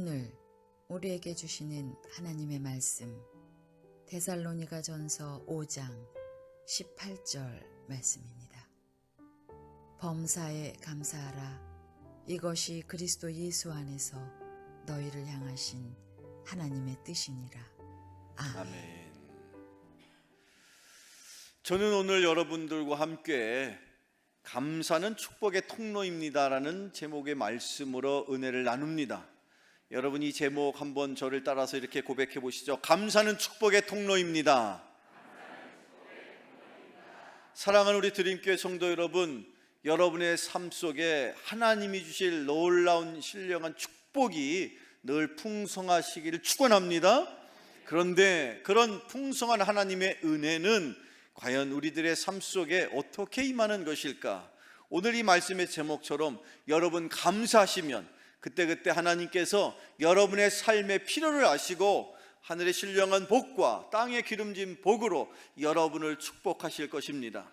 오늘 우리에게 주시는 하나님의 말씀 데살로니가전서 5장 18절 말씀입니다. 범사에 감사하라. 이것이 그리스도 예수 안에서 너희를 향하신 하나님의 뜻이니라. 아멘. 저는 오늘 여러분들과 함께 감사는 축복의 통로입니다라는 제목의 말씀으로 은혜를 나눕니다. 여러분, 이 제목 한번 저를 따라서 이렇게 고백해 보시죠. 감사는 축복의 통로입니다. 사랑하는 우리 드림교회 성도 여러분, 여러분의 삶 속에 하나님이 주실 놀라운 신령한 축복이 늘 풍성하시기를 축원합니다. 그런데 그런 풍성한 하나님의 은혜는 과연 우리들의 삶 속에 어떻게 임하는 것일까? 오늘 이 말씀의 제목처럼 여러분 감사하시면 그때그때 하나님께서 여러분의 삶의 필요를 아시고 하늘의 신령한 복과 땅의 기름진 복으로 여러분을 축복하실 것입니다.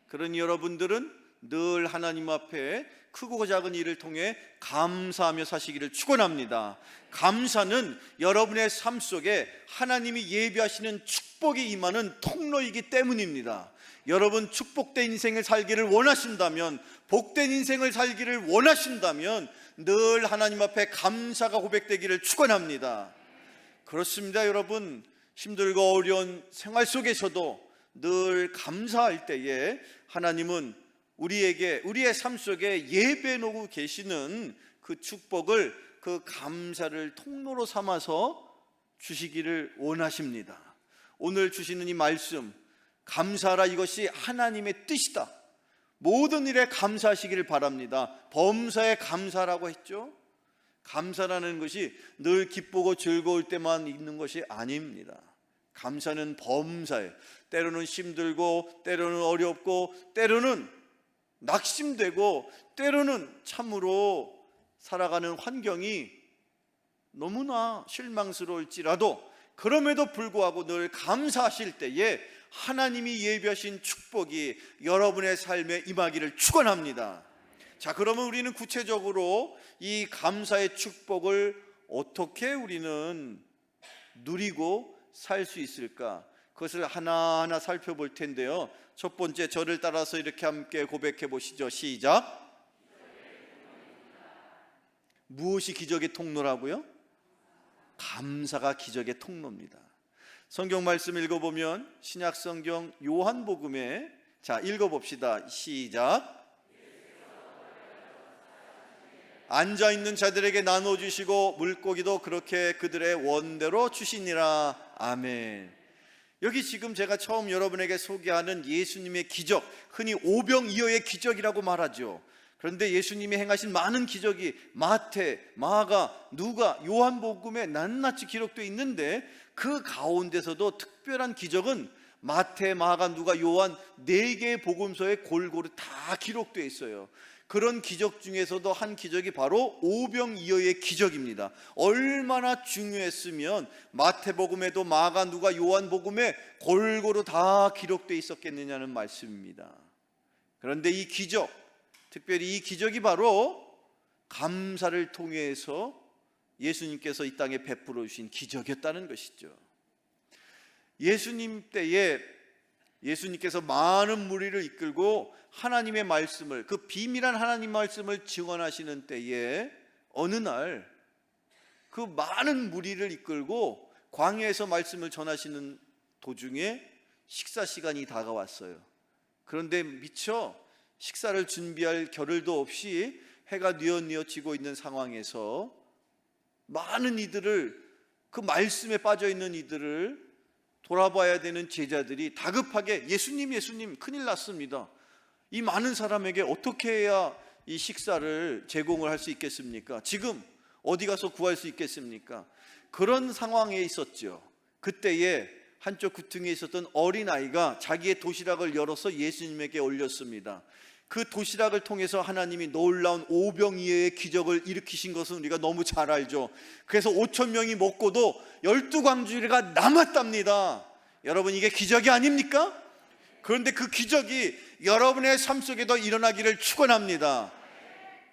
그러니 여러분들은 늘 하나님 앞에 크고 작은 일을 통해 감사하며 사시기를 축원합니다. 감사는 여러분의 삶 속에 하나님이 예비하시는 축복이 임하는 통로이기 때문입니다. 여러분, 축복된 인생을 살기를 원하신다면, 복된 인생을 살기를 원하신다면 늘 하나님 앞에 감사가 고백되기를 축원합니다. 그렇습니다. 여러분, 힘들고 어려운 생활 속에서도 늘 감사할 때에 하나님은 우리의 삶 속에 예배해 놓고 계시는 그 축복을, 그 감사를 통로로 삼아서 주시기를 원하십니다. 오늘 주시는 이 말씀, 감사하라, 이것이 하나님의 뜻이다. 모든 일에 감사하시기를 바랍니다. 범사에 감사라고 했죠. 감사라는 것이 늘 기쁘고 즐거울 때만 있는 것이 아닙니다. 감사는 범사에, 때로는 힘들고 때로는 어렵고 때로는 낙심되고 때로는 참으로 살아가는 환경이 너무나 실망스러울지라도 그럼에도 불구하고 늘 감사하실 때에 하나님이 예비하신 축복이 여러분의 삶에 임하기를 축원합니다. 자, 그러면 우리는 구체적으로 이 감사의 축복을 어떻게 우리는 누리고 살 수 있을까? 그것을 하나하나 살펴볼 텐데요. 첫 번째, 저를 따라서 이렇게 함께 고백해 보시죠. 시작. 무엇이 기적의 통로라고요? 감사가 기적의 통로입니다. 성경 말씀 읽어보면 신약 성경 요한복음에, 자, 읽어봅시다. 시작. 앉아있는 자들에게 나눠주시고 물고기도 그렇게 그들의 원대로 주시니라. 아멘. 여기 지금 제가 처음 여러분에게 소개하는 예수님의 기적, 흔히 오병이어의 기적이라고 말하죠. 그런데 예수님이 행하신 많은 기적이 마태, 마가, 누가, 요한복음에 낱낱이 기록되어 있는데 그 가운데서도 특별한 기적은 마태, 마가, 누가, 요한 4개의 복음서에 골고루 다 기록되어 있어요. 그런 기적 중에서도 한 기적이 바로 오병이어의 기적입니다. 얼마나 중요했으면 마태복음에도 마가, 누가, 요한복음에 골고루 다 기록되어 있었겠느냐는 말씀입니다. 그런데 이 기적, 특별히 이 기적이 바로 감사를 통해서 예수님께서 이 땅에 베풀어 주신 기적이었다는 것이죠. 예수님 때에 예수님께서 많은 무리를 이끌고 하나님의 말씀을, 그 비밀한 하나님 말씀을 증언하시는 때에 어느 날 그 많은 무리를 이끌고 광야에서 말씀을 전하시는 도중에 식사 시간이 다가왔어요. 그런데 미처 식사를 준비할 겨를도 없이 해가 뉘어뉘어지고 있는 상황에서 많은 이들을, 그 말씀에 빠져 있는 이들을 돌아봐야 되는 제자들이 다급하게 예수님 큰일 났습니다. 이 많은 사람에게 어떻게 해야 이 식사를 제공을 할 수 있겠습니까? 지금 어디 가서 구할 수 있겠습니까? 그런 상황에 있었죠. 그때에 한쪽 구퉁이에 있었던 어린아이가 자기의 도시락을 열어서 예수님에게 올렸습니다. 그 도시락을 통해서 하나님이 놀라운 오병이어의 기적을 일으키신 것은 우리가 너무 잘 알죠. 그래서 5,000명이 먹고도 12광주리가 남았답니다. 여러분, 이게 기적이 아닙니까? 그런데 그 기적이 여러분의 삶 속에도 일어나기를 축원합니다.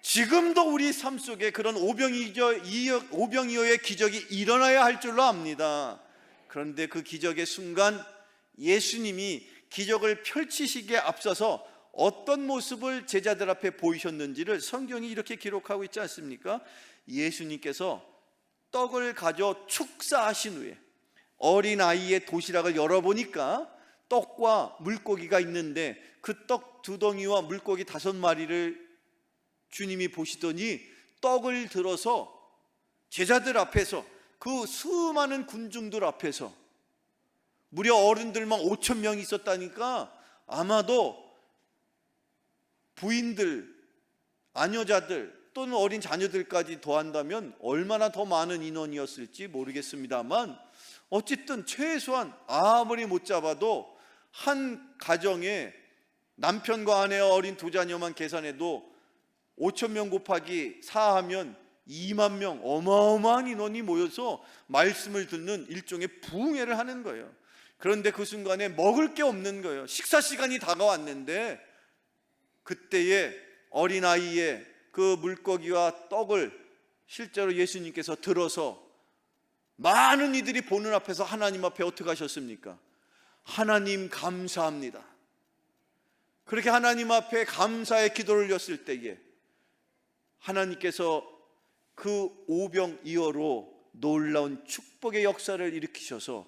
지금도 우리 삶 속에 그런 오병이어의 기적이 일어나야 할 줄로 압니다. 그런데 그 기적의 순간 예수님이 기적을 펼치시기에 앞서서 어떤 모습을 제자들 앞에 보이셨는지를 성경이 이렇게 기록하고 있지 않습니까? 예수님께서 떡을 가져 축사하신 후에 어린아이의 도시락을 열어보니까 떡과 물고기가 있는데 그 떡 2덩이와 물고기 5마리를 주님이 보시더니 떡을 들어서 제자들 앞에서, 그 수많은 군중들 앞에서, 무려 어른들만 5,000명이 있었다니까 아마도 부인들, 아녀자들 또는 어린 자녀들까지 더한다면 얼마나 더 많은 인원이었을지 모르겠습니다만, 어쨌든 최소한 아무리 못 잡아도 한 가정에 남편과 아내와 어린 2자녀만 계산해도 5,000명 곱하기 4하면 2만 명, 어마어마한 인원이 모여서 말씀을 듣는 일종의 부흥회를 하는 거예요. 그런데 그 순간에 먹을 게 없는 거예요. 식사 시간이 다가왔는데 그때에 어린아이의 그 물고기와 떡을 실제로 예수님께서 들어서 많은 이들이 보는 앞에서 하나님 앞에 어떻게 하셨습니까? 하나님 감사합니다. 그렇게 하나님 앞에 감사의 기도를 올렸을 때에 하나님께서 그 오병이어로 놀라운 축복의 역사를 일으키셔서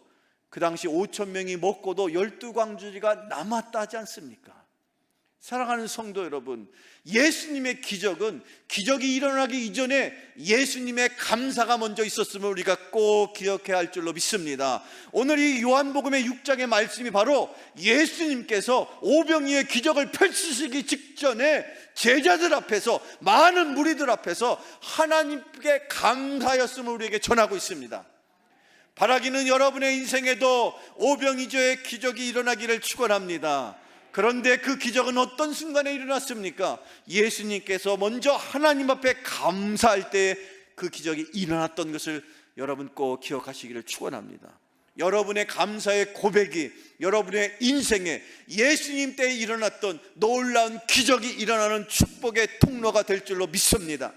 그 당시 5,000명이 먹고도 12광주리가 남았다 하지 않습니까? 사랑하는 성도 여러분, 예수님의 기적은 기적이 일어나기 이전에 예수님의 감사가 먼저 있었음을 우리가 꼭 기억해야 할 줄로 믿습니다. 오늘 이 요한복음의 6장의 말씀이 바로 예수님께서 오병이의 기적을 펼치시기 직전에 제자들 앞에서, 많은 무리들 앞에서 하나님께 감사였음을 우리에게 전하고 있습니다. 바라기는 여러분의 인생에도 오병이어의 기적이 일어나기를 축원합니다. 그런데 그 기적은 어떤 순간에 일어났습니까? 예수님께서 먼저 하나님 앞에 감사할 때 그 기적이 일어났던 것을 여러분 꼭 기억하시기를 축원합니다. 여러분의 감사의 고백이 여러분의 인생에 예수님 때에 일어났던 놀라운 기적이 일어나는 축복의 통로가 될 줄로 믿습니다.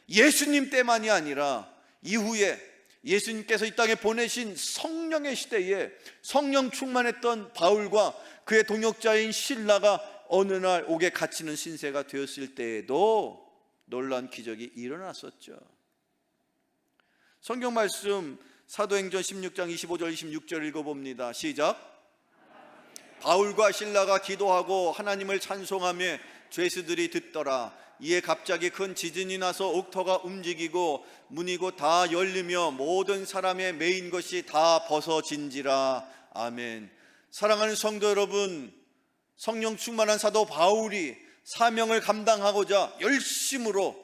예수님 때만이 아니라 이후에 예수님께서 이 땅에 보내신 성령의 시대에 성령 충만했던 바울과 그의 동역자인 실라가 어느 날 옥에 갇히는 신세가 되었을 때에도 놀라운 기적이 일어났었죠. 성경 말씀 사도행전 16장 25절 26절 읽어봅니다. 시작. 바울과 실라가 기도하고 하나님을 찬송하며 죄수들이 듣더라. 이에 갑자기 큰 지진이 나서 옥터가 움직이고 문이 곧 다 열리며 모든 사람의 매인 것이 다 벗어진지라. 아멘. 사랑하는 성도 여러분, 성령 충만한 사도 바울이 사명을 감당하고자 열심으로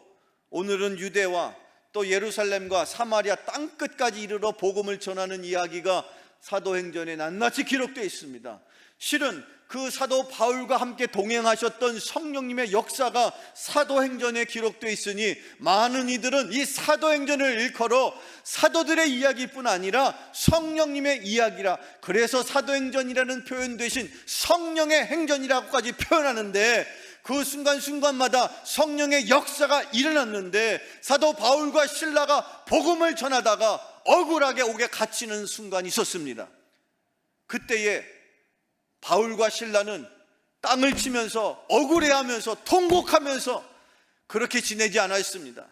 오늘은 유대와 또 예루살렘과 사마리아 땅끝까지 이르러 복음을 전하는 이야기가 사도행전에 낱낱이 기록되어 있습니다. 실은 그 사도 바울과 함께 동행하셨던 성령님의 역사가 사도행전에 기록되어 있으니 많은 이들은 이 사도행전을 일컬어 사도들의 이야기뿐 아니라 성령님의 이야기라, 그래서 사도행전이라는 표현 대신 성령의 행전이라고까지 표현하는데, 그 순간순간마다 성령의 역사가 일어났는데 사도 바울과 실라가 복음을 전하다가 억울하게 옥에 갇히는 순간이 있었습니다. 그때에 바울과 실라는 땅을 치면서 억울해하면서 통곡하면서 그렇게 지내지 않았습니다.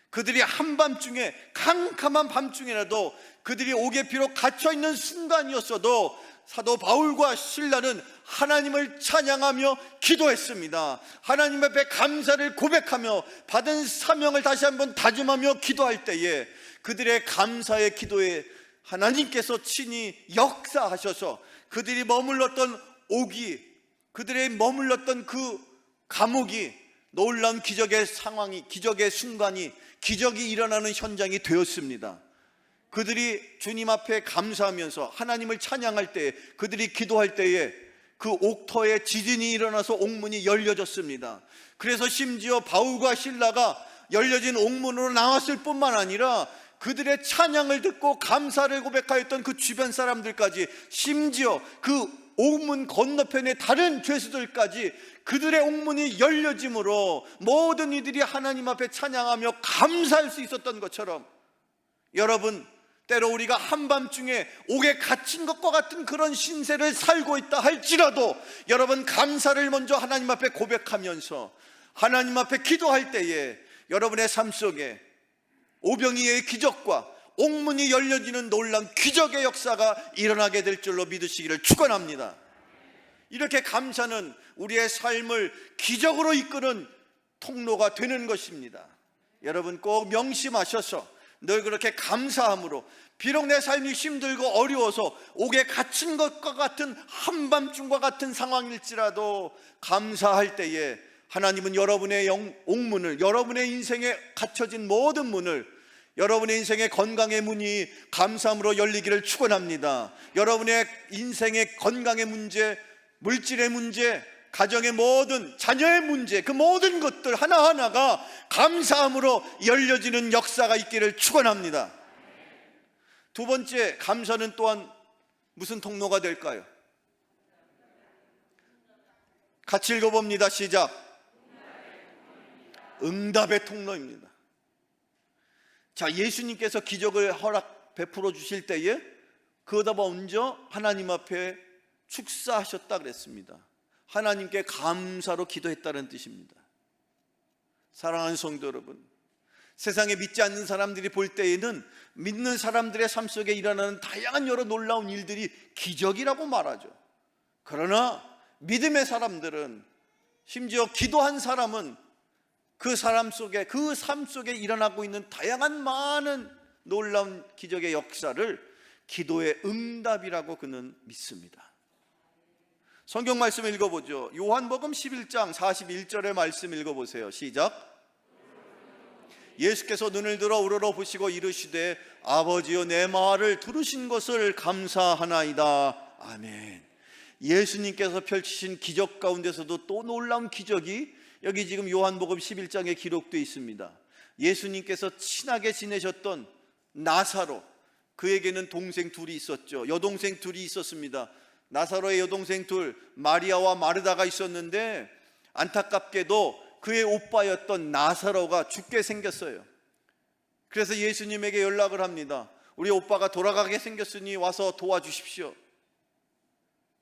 그들이 한밤중에, 캄캄한 밤중에라도 그들이 옥에 비록 갇혀있는 순간이었어도 사도 바울과 실라는 하나님을 찬양하며 기도했습니다. 하나님 앞에 감사를 고백하며 받은 사명을 다시 한번 다짐하며 기도할 때에 그들의 감사의 기도에 하나님께서 친히 역사하셔서 그들이 머물렀던 옥이, 그들의 머물렀던 그 감옥이 놀라운 기적의 상황이, 기적의 순간이, 기적이 일어나는 현장이 되었습니다. 그들이 주님 앞에 감사하면서 하나님을 찬양할 때에, 그들이 기도할 때에 그 옥터에 지진이 일어나서 옥문이 열려졌습니다. 그래서 심지어 바울과 실라가 열려진 옥문으로 나왔을 뿐만 아니라 그들의 찬양을 듣고 감사를 고백하였던 그 주변 사람들까지 심지어 그 옥문 건너편의 다른 죄수들까지 그들의 옥문이 열려짐으로 모든 이들이 하나님 앞에 찬양하며 감사할 수 있었던 것처럼, 여러분, 때로 우리가 한밤중에 옥에 갇힌 것과 같은 그런 신세를 살고 있다 할지라도 여러분, 감사를 먼저 하나님 앞에 고백하면서 하나님 앞에 기도할 때에 여러분의 삶 속에 오병이의 기적과 옥문이 열려지는 놀라운 기적의 역사가 일어나게 될 줄로 믿으시기를 축원합니다. 이렇게 감사는 우리의 삶을 기적으로 이끄는 통로가 되는 것입니다. 여러분, 꼭 명심하셔서 늘 그렇게 감사함으로, 비록 내 삶이 힘들고 어려워서 옥에 갇힌 것과 같은 한밤중과 같은 상황일지라도 감사할 때에 하나님은 여러분의 옥문을, 여러분의 인생에 갇혀진 모든 문을, 여러분의 인생의 건강의 문이 감사함으로 열리기를 축원합니다. 여러분의 인생의 건강의 문제, 물질의 문제, 가정의 모든 자녀의 문제, 그 모든 것들 하나하나가 감사함으로 열려지는 역사가 있기를 축원합니다. 두 번째, 감사는 또한 무슨 통로가 될까요? 같이 읽어봅니다. 시작. 응답의 통로입니다. 자, 예수님께서 기적을 베풀어 주실 때에 그거다 먼저 하나님 앞에 축사하셨다 그랬습니다. 하나님께 감사로 기도했다는 뜻입니다. 사랑하는 성도 여러분, 세상에 믿지 않는 사람들이 볼 때에는 믿는 사람들의 삶 속에 일어나는 다양한 여러 놀라운 일들이 기적이라고 말하죠. 그러나 믿음의 사람들은, 심지어 기도한 사람은 그 사람 속에, 그 삶 속에 일어나고 있는 다양한 많은 놀라운 기적의 역사를 기도의 응답이라고 그는 믿습니다. 성경 말씀 읽어보죠. 요한복음 11장 41절의 말씀 읽어보세요. 시작. 예수께서 눈을 들어 우러러 보시고 이르시되 아버지여 내 말을 들으신 것을 감사하나이다. 아멘. 예수님께서 펼치신 기적 가운데서도 또 놀라운 기적이 여기 지금 요한복음 11장에 기록되어 있습니다. 예수님께서 친하게 지내셨던 나사로, 그에게는 동생 둘이 있었죠. 여동생 둘이 있었습니다. 나사로의 여동생 둘, 마리아와 마르다가 있었는데 안타깝게도 그의 오빠였던 나사로가 죽게 생겼어요. 그래서 예수님에게 연락을 합니다. 우리 오빠가 돌아가게 생겼으니 와서 도와주십시오.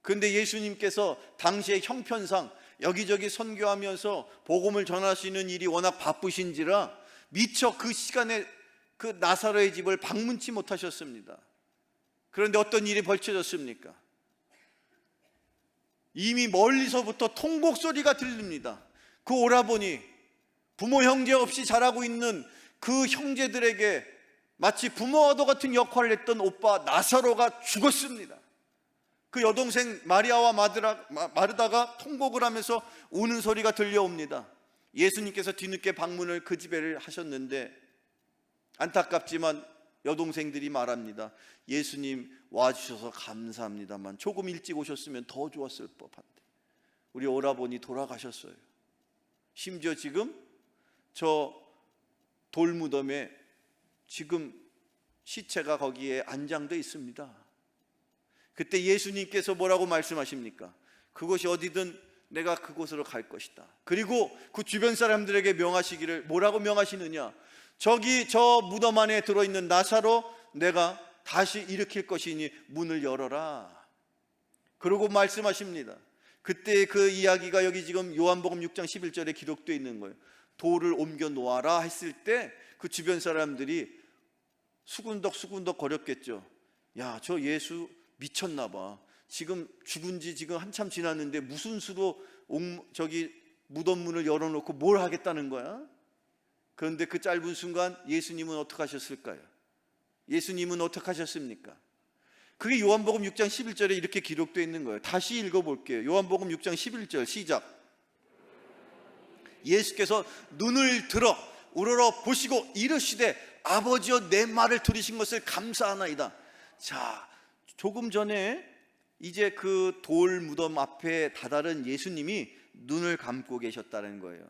그런데 예수님께서 당시의 형편상 여기저기 선교하면서 복음을 전하시는 일이 워낙 바쁘신지라 미처 그 시간에 그 나사로의 집을 방문치 못하셨습니다. 그런데 어떤 일이 벌쳐졌습니까? 이미 멀리서부터 통곡 소리가 들립니다. 그 오라버니, 부모 형제 없이 자라고 있는 그 형제들에게 마치 부모와도 같은 역할을 했던 오빠 나사로가 죽었습니다. 그 여동생 마리아와 마르다가 통곡을 하면서 우는 소리가 들려옵니다. 예수님께서 뒤늦게 방문을 그 집에 하셨는데 안타깝지만 여동생들이 말합니다. 예수님 와주셔서 감사합니다만 조금 일찍 오셨으면 더 좋았을 법한데 우리 오라버니 돌아가셨어요. 심지어 지금 저 돌무덤에 지금 시체가 거기에 안장되어 있습니다. 그때 예수님께서 뭐라고 말씀하십니까? 그곳이 어디든 내가 그곳으로 갈 것이다. 그리고 그 주변 사람들에게 명하시기를, 뭐라고 명하시느냐? 저기 저 무덤 안에 들어있는 나사로 내가 다시 일으킬 것이니 문을 열어라. 그러고 말씀하십니다. 그때 그 이야기가 여기 지금 요한복음 6장 11절에 기록되어 있는 거예요. 돌을 옮겨 놓아라 했을 때 그 주변 사람들이 수군덕 거렸겠죠. 야, 저 예수 미쳤나 봐. 지금 죽은 지 지금 한참 지났는데 무슨 수로 저기 무덤 문을 열어놓고 뭘 하겠다는 거야? 그런데 그 짧은 순간 예수님은 어떻게 하셨을까요? 예수님은 어떻게 하셨습니까? 그게 요한복음 6장 11절에 이렇게 기록되어 있는 거예요. 다시 읽어볼게요. 요한복음 6장 11절 시작. 예수께서 눈을 들어 우러러 보시고 이르시되 아버지여 내 말을 들으신 것을 감사하나이다. 자, 조금 전에 이제 그 돌 무덤 앞에 다다른 예수님이 눈을 감고 계셨다는 거예요.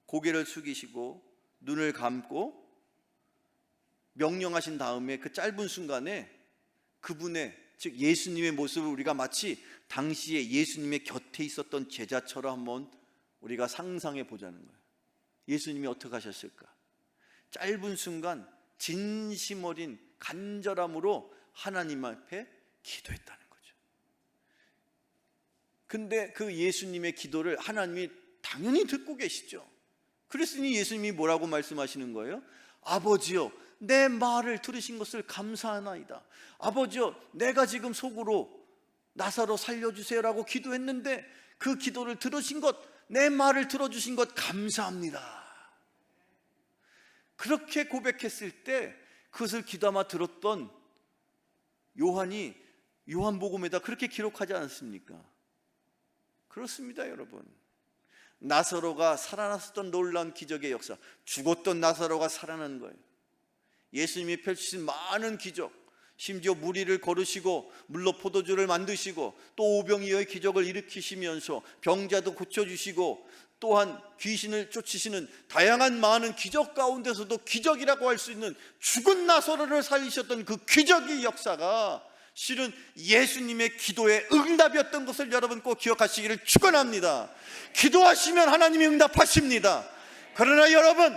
고개를 숙이시고 눈을 감고 명령하신 다음에 그 짧은 순간에 그분의 즉 예수님의 모습을 우리가 마치 당시에 예수님의 곁에 있었던 제자처럼 한번 우리가 상상해 보자는 거예요. 예수님이 어떻게 하셨을까? 짧은 순간 진심 어린 간절함으로 하나님 앞에 기도했다는 거죠. 근데 그 예수님의 기도를 하나님이 당연히 듣고 계시죠. 그랬으니 예수님이 뭐라고 말씀하시는 거예요? 아버지여, 내 말을 들으신 것을 감사하나이다. 아버지여, 내가 지금 속으로 나사로 살려주세요라고 기도했는데 그 기도를 들으신 것, 내 말을 들어주신 것 감사합니다. 그렇게 고백했을 때 그것을 귀담아 들었던 요한이 요한복음에다 그렇게 기록하지 않았습니까? 그렇습니다, 여러분. 나사로가 살아났었던 놀라운 기적의 역사, 죽었던 나사로가 살아난 거예요. 예수님이 펼치신 많은 기적, 심지어 무리를 거르시고 물로 포도주를 만드시고 또 오병이어의 기적을 일으키시면서 병자도 고쳐주시고 또한 귀신을 쫓으시는 다양한 많은 기적 가운데서도 기적이라고 할 수 있는 죽은 나사로를 살리셨던 그 기적의 역사가 실은 예수님의 기도의 응답이었던 것을 여러분 꼭 기억하시기를 축원합니다. 기도하시면 하나님이 응답하십니다. 그러나 여러분,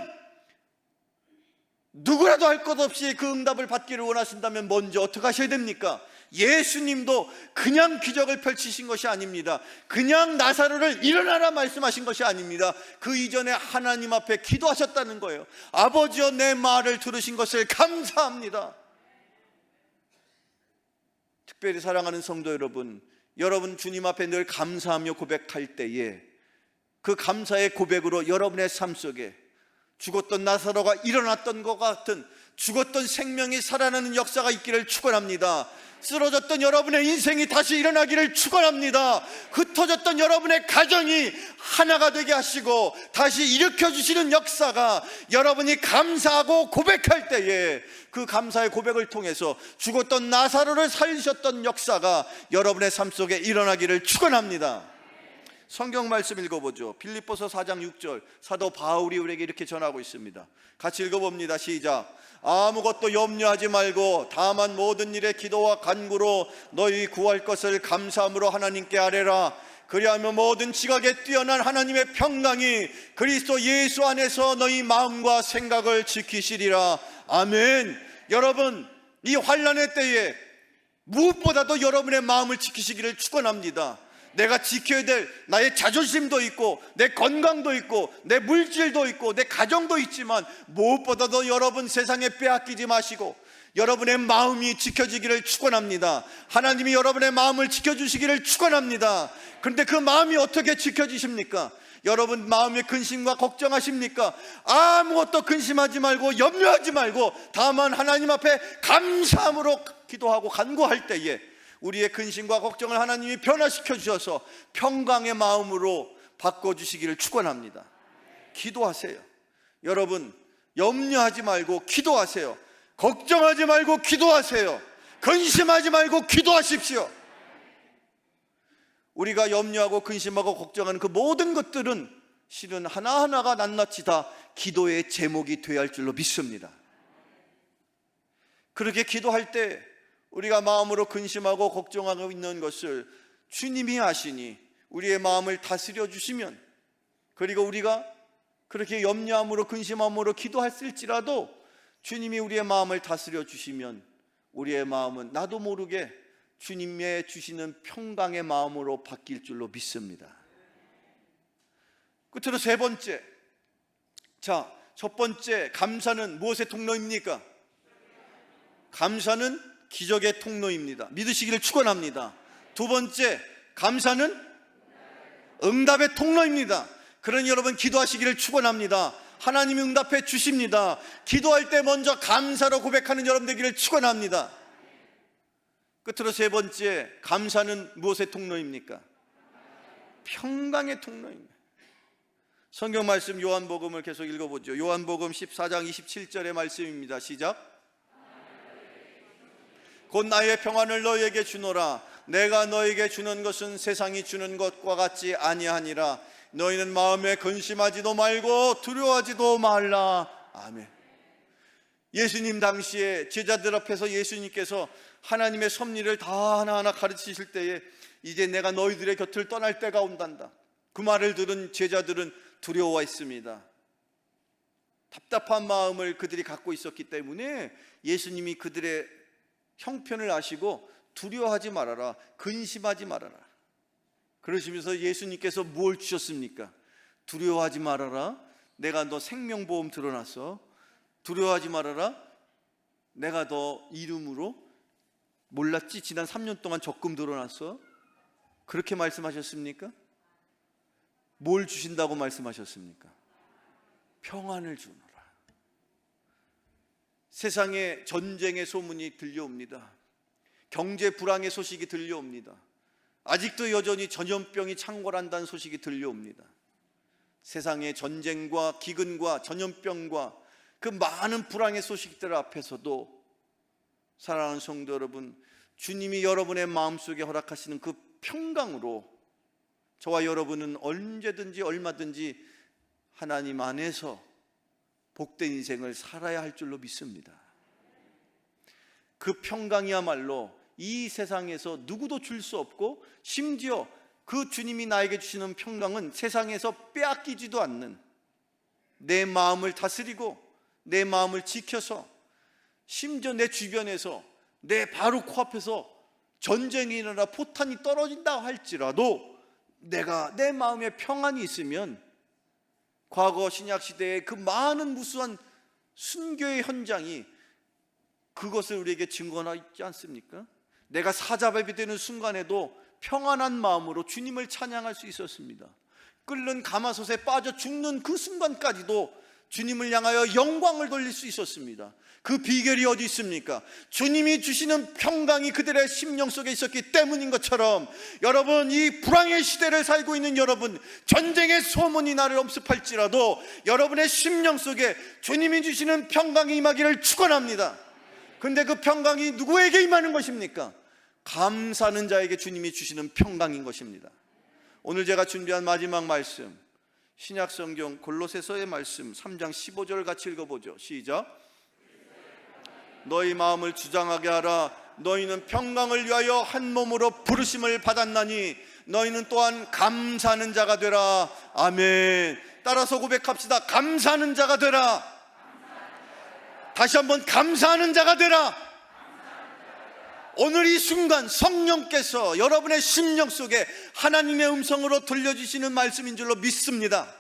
누구라도 할 것 없이 그 응답을 받기를 원하신다면 먼저 어떻게 하셔야 됩니까? 예수님도 그냥 기적을 펼치신 것이 아닙니다. 그냥 나사로를 일어나라 말씀하신 것이 아닙니다. 그 이전에 하나님 앞에 기도하셨다는 거예요. 아버지여, 내 말을 들으신 것을 감사합니다. 특별히 사랑하는 성도 여러분, 여러분 주님 앞에 늘 감사하며 고백할 때에 그 감사의 고백으로 여러분의 삶 속에 죽었던 나사로가 일어났던 것 같은 죽었던 생명이 살아나는 역사가 있기를 축원합니다. 쓰러졌던 여러분의 인생이 다시 일어나기를 축원합니다. 흩어졌던 여러분의 가정이 하나가 되게 하시고 다시 일으켜주시는 역사가 여러분이 감사하고 고백할 때에 그 감사의 고백을 통해서 죽었던 나사로를 살리셨던 역사가 여러분의 삶 속에 일어나기를 축원합니다. 성경 말씀 읽어보죠. 빌립보서 4장 6절, 사도 바울이 우리에게 이렇게 전하고 있습니다. 같이 읽어봅니다. 시작. 아무것도 염려하지 말고 다만 모든 일에 기도와 간구로 너희 구할 것을 감사함으로 하나님께 아뢰라. 그리하면 모든 지각에 뛰어난 하나님의 평강이 그리스도 예수 안에서 너희 마음과 생각을 지키시리라. 아멘. 여러분, 이 환난의 때에 무엇보다도 여러분의 마음을 지키시기를 축원합니다. 내가 지켜야 될 나의 자존심도 있고 내 건강도 있고 내 물질도 있고 내 가정도 있지만 무엇보다도 여러분 세상에 빼앗기지 마시고 여러분의 마음이 지켜지기를 축원합니다. 하나님이 여러분의 마음을 지켜주시기를 축원합니다. 그런데 그 마음이 어떻게 지켜지십니까? 여러분 마음에 근심과 걱정하십니까? 아무것도 근심하지 말고 염려하지 말고 다만 하나님 앞에 감사함으로 기도하고 간구할 때에 우리의 근심과 걱정을 하나님이 변화시켜 주셔서 평강의 마음으로 바꿔주시기를 축원합니다. 기도하세요. 여러분, 염려하지 말고 기도하세요. 걱정하지 말고 기도하세요. 근심하지 말고 기도하십시오. 우리가 염려하고 근심하고 걱정하는 그 모든 것들은 실은 하나하나가 낱낱이 다 기도의 제목이 되어야 할 줄로 믿습니다. 그렇게 기도할 때 우리가 마음으로 근심하고 걱정하고 있는 것을 주님이 아시니 우리의 마음을 다스려 주시면, 그리고 우리가 그렇게 염려함으로 근심함으로 기도했을지라도 주님이 우리의 마음을 다스려 주시면 우리의 마음은 나도 모르게 주님의 주시는 평강의 마음으로 바뀔 줄로 믿습니다. 끝으로 세 번째, 자, 첫 번째, 감사는 무엇의 통로입니까? 감사는 기적의 통로입니다. 믿으시기를 축원합니다. 두 번째, 감사는 응답의 통로입니다. 그러니 여러분 기도하시기를 축원합니다. 하나님이 응답해 주십니다. 기도할 때 먼저 감사로 고백하는 여러분 되기를 축원합니다. 끝으로 세 번째, 감사는 무엇의 통로입니까? 평강의 통로입니다. 성경 말씀 요한복음을 계속 읽어보죠. 요한복음 14장 27절의 말씀입니다. 시작. 곧 나의 평안을 너희에게 주노라. 내가 너희에게 주는 것은 세상이 주는 것과 같지 아니하니라. 너희는 마음에 근심하지도 말고 두려워하지도 말라. 아멘. 예수님 당시에 제자들 앞에서 예수님께서 하나님의 섭리를 다 하나하나 가르치실 때에 이제 내가 너희들의 곁을 떠날 때가 온단다. 그 말을 들은 제자들은 두려워했습니다. 답답한 마음을 그들이 갖고 있었기 때문에 예수님이 그들의 형편을 아시고 두려워하지 말아라, 근심하지 말아라. 그러시면서 예수님께서 뭘 주셨습니까? 두려워하지 말아라, 내가 너 생명보험 들어놨어. 두려워하지 말아라, 내가 너 이름으로, 몰랐지? 지난 3년 동안 적금 들어놨어. 그렇게 말씀하셨습니까? 뭘 주신다고 말씀하셨습니까? 평안을 주노라. 세상에 전쟁의 소문이 들려옵니다. 경제 불황의 소식이 들려옵니다. 아직도 여전히 전염병이 창궐한다는 소식이 들려옵니다. 세상의 전쟁과 기근과 전염병과 그 많은 불황의 소식들 앞에서도 사랑하는 성도 여러분, 주님이 여러분의 마음속에 허락하시는 그 평강으로 저와 여러분은 언제든지 얼마든지 하나님 안에서 복된 인생을 살아야 할 줄로 믿습니다. 그 평강이야말로 이 세상에서 누구도 줄 수 없고, 심지어 그 주님이 나에게 주시는 평강은 세상에서 빼앗기지도 않는, 내 마음을 다스리고 내 마음을 지켜서, 심지어 내 주변에서 내 바로 코앞에서 전쟁이 일어나 포탄이 떨어진다 할지라도 내가 내 마음에 평안이 있으면, 과거 신약시대의 그 많은 무수한 순교의 현장이 그것을 우리에게 증거하지 않습니까? 내가 사자밥이 되는 순간에도 평안한 마음으로 주님을 찬양할 수 있었습니다. 끓는 가마솥에 빠져 죽는 그 순간까지도 주님을 향하여 영광을 돌릴 수 있었습니다. 그 비결이 어디 있습니까? 주님이 주시는 평강이 그들의 심령 속에 있었기 때문인 것처럼, 여러분, 이 불황의 시대를 살고 있는 여러분, 전쟁의 소문이 나를 엄습할지라도 여러분의 심령 속에 주님이 주시는 평강이 임하기를 축원합니다. 근데 그 평강이 누구에게 임하는 것입니까? 감사하는 자에게 주님이 주시는 평강인 것입니다. 오늘 제가 준비한 마지막 말씀, 신약성경 골로새서의 말씀 3장 15절 같이 읽어보죠. 시작. 너희 마음을 주장하게 하라. 너희는 평강을 위하여 한 몸으로 부르심을 받았나니 너희는 또한 감사하는 자가 되라. 아멘. 따라서 고백합시다. 감사하는 자가 되라. 다시 한번 감사하는 자가 되라. 오늘 이 순간 성령께서 여러분의 심령 속에 하나님의 음성으로 들려주시는 말씀인 줄로 믿습니다.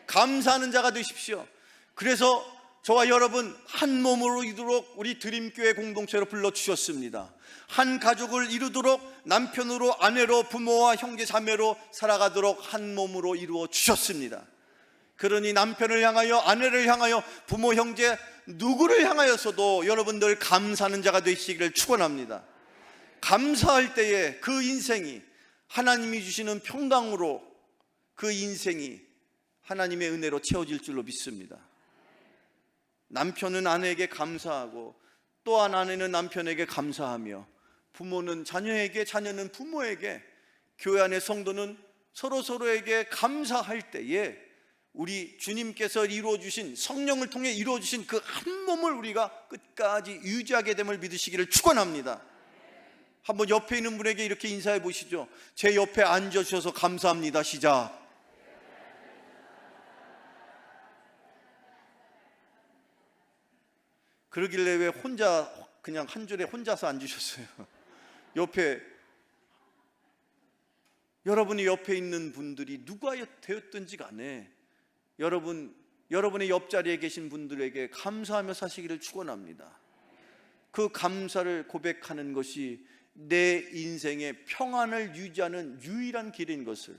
감사하는 자가 되십시오. 그래서 저와 여러분 한 몸으로 이루도록 우리 드림교회 공동체로 불러주셨습니다. 한 가족을 이루도록 남편으로, 아내로, 부모와 형제 자매로 살아가도록 한 몸으로 이루어 주셨습니다. 그러니 남편을 향하여, 아내를 향하여, 부모, 형제 누구를 향하여서도 여러분들 감사하는 자가 되시기를 축원합니다. 감사할 때에 그 인생이 하나님이 주시는 평강으로, 그 인생이 하나님의 은혜로 채워질 줄로 믿습니다. 남편은 아내에게 감사하고, 또한 아내는 남편에게 감사하며, 부모는 자녀에게, 자녀는 부모에게, 교회 안의 성도는 서로서로에게 감사할 때에 우리 주님께서 이루어주신, 성령을 통해 이루어주신 그 한 몸을 우리가 끝까지 유지하게 됨을 믿으시기를 축원합니다. 한번 옆에 있는 분에게 이렇게 인사해 보시죠. 제 옆에 앉아주셔서 감사합니다. 시작. 그러길래 왜 혼자 그냥 한 줄에 혼자서 앉으셨어요? 옆에, 여러분이 옆에 있는 분들이 누가 되었든지 간에 여러분의 옆자리에 계신 분들에게 감사하며 사시기를 축원합니다. 그 감사를 고백하는 것이 내 인생의 평안을 유지하는 유일한 길인 것을,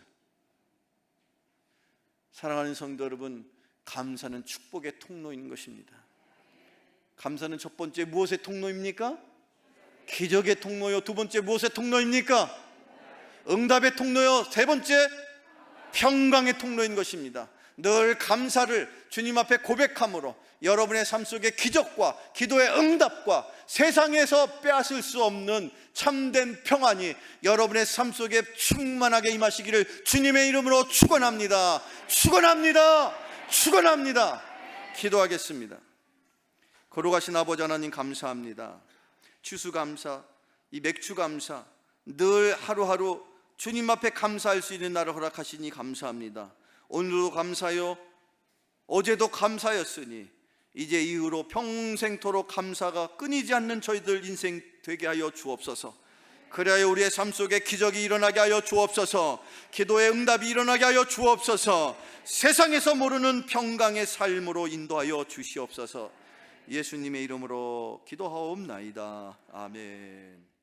사랑하는 성도 여러분, 감사는 축복의 통로인 것입니다. 감사는 첫 번째 무엇의 통로입니까? 기적의 통로요. 두 번째 무엇의 통로입니까? 응답의 통로요. 세 번째 평강의 통로인 것입니다. 늘 감사를 주님 앞에 고백함으로 여러분의 삶 속에 기적과 기도의 응답과 세상에서 빼앗을 수 없는 참된 평안이 여러분의 삶 속에 충만하게 임하시기를 주님의 이름으로 축원합니다. 축원합니다. 축원합니다. 기도하겠습니다. 거룩하신 아버지 하나님, 감사합니다. 추수감사, 이 맥주감사, 늘 하루하루 주님 앞에 감사할 수 있는 날을 허락하시니 감사합니다. 오늘도 감사요, 어제도 감사였으니 이제 이후로 평생토록 감사가 끊이지 않는 저희들 인생 되게 하여 주옵소서. 그래야 우리의 삶 속에 기적이 일어나게 하여 주옵소서. 기도의 응답이 일어나게 하여 주옵소서. 세상에서 모르는 평강의 삶으로 인도하여 주시옵소서. 예수님의 이름으로 기도하옵나이다. 아멘.